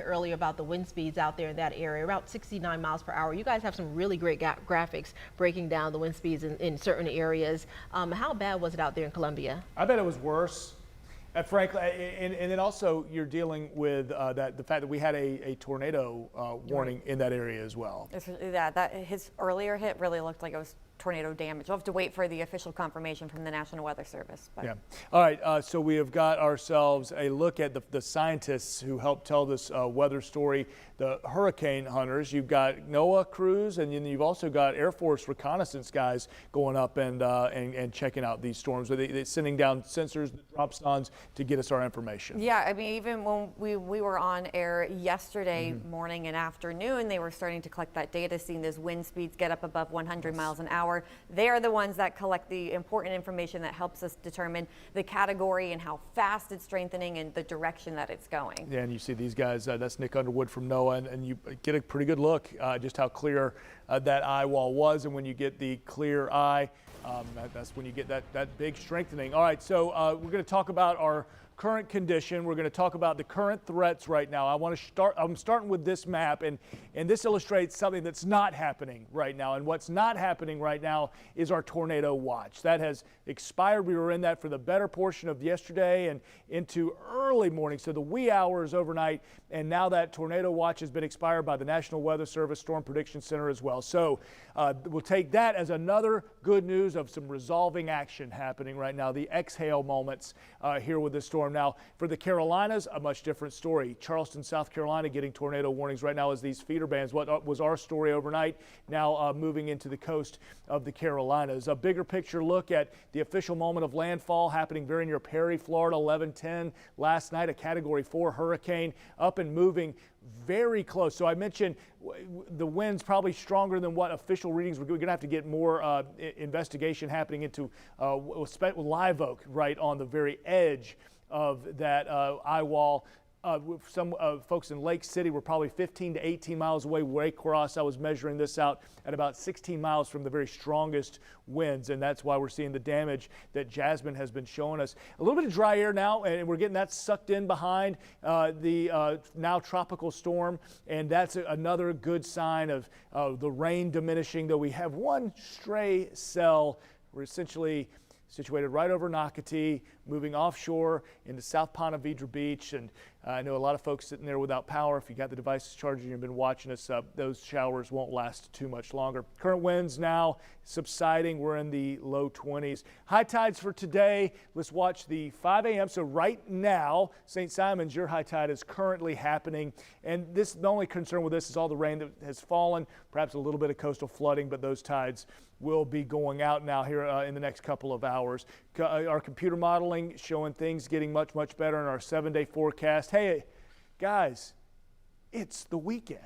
Earlier about the wind speeds out there in that area, about 69 miles per hour. You guys have some really great graphics breaking down the wind speeds in certain areas. How bad was it out there in Columbia? I bet it was worse. Frankly, and then also you're dealing with the fact that we had a tornado warning in that area as well. That his earlier hit really looked like it was tornado damage. We'll have to wait for the official confirmation from the National Weather Service. But. Yeah. All right. So we have got ourselves a look at the scientists who helped tell this weather story, the hurricane hunters. You've got NOAA crews, and then you've also got Air Force reconnaissance guys going up and checking out these storms. They're sending down sensors, dropsondes to get us our information. Yeah, I mean, even when we were on air yesterday morning and afternoon, they were starting to collect that data, seeing those wind speeds get up above 100 miles an hour. They are the ones that collect the important information that helps us determine the category and how fast it's strengthening and the direction that it's going. Yeah, and you see these guys, that's Nick Underwood from NOAA, and you get a pretty good look just how clear that eye wall was. And when you get the clear eye, that's when you get that big strengthening. All right, so we're going to talk about our current condition. We're going to talk about the current threats right now. I'm starting with this map, and this illustrates something that's not happening right now. And what's not happening right now is our tornado watch. That has expired. We were in that for the better portion of yesterday and into early morning, so the wee hours overnight. And now that tornado watch has been expired by the National Weather Service Storm Prediction Center as well. So we'll take that as another good news of some resolving action happening right now, the exhale moments here with this storm. Now, for the Carolinas, a much different story. Charleston, South Carolina getting tornado warnings right now as these feeder bands. What was our story overnight, now moving into the coast of the Carolinas. A bigger picture look at the official moment of landfall happening very near Perry, Florida, 11:10 last night, a Category 4 hurricane up and moving very close. So I mentioned the wind's probably stronger than what official readings. We're going to have to get more investigation happening into Live Oak, right on the very edge of that eye wall. Some folks in Lake City were probably 15 to 18 miles away. Waycross, I was measuring this out at about 16 miles from the very strongest winds, and that's why we're seeing the damage that Jasmine has been showing us. A little bit of dry air now, and we're getting that sucked in behind the now tropical storm, and that's another good sign of the rain diminishing, though we have one stray cell. We're essentially situated right over Nocatee, moving offshore into South Ponte Vedra Beach. And I know a lot of folks sitting there without power. If you got the devices charging and you've been watching us, those showers won't last too much longer. Current winds now subsiding. We're in the low 20s. High tides for today. Let's watch the 5 a.m. So right now, St. Simons, your high tide is currently happening. And the only concern with this is all the rain that has fallen, perhaps a little bit of coastal flooding, but those tides will be going out now here in the next couple of hours. Our computer modeling showing things getting much, much better in our 7-day forecast. Hey, guys, it's the weekend.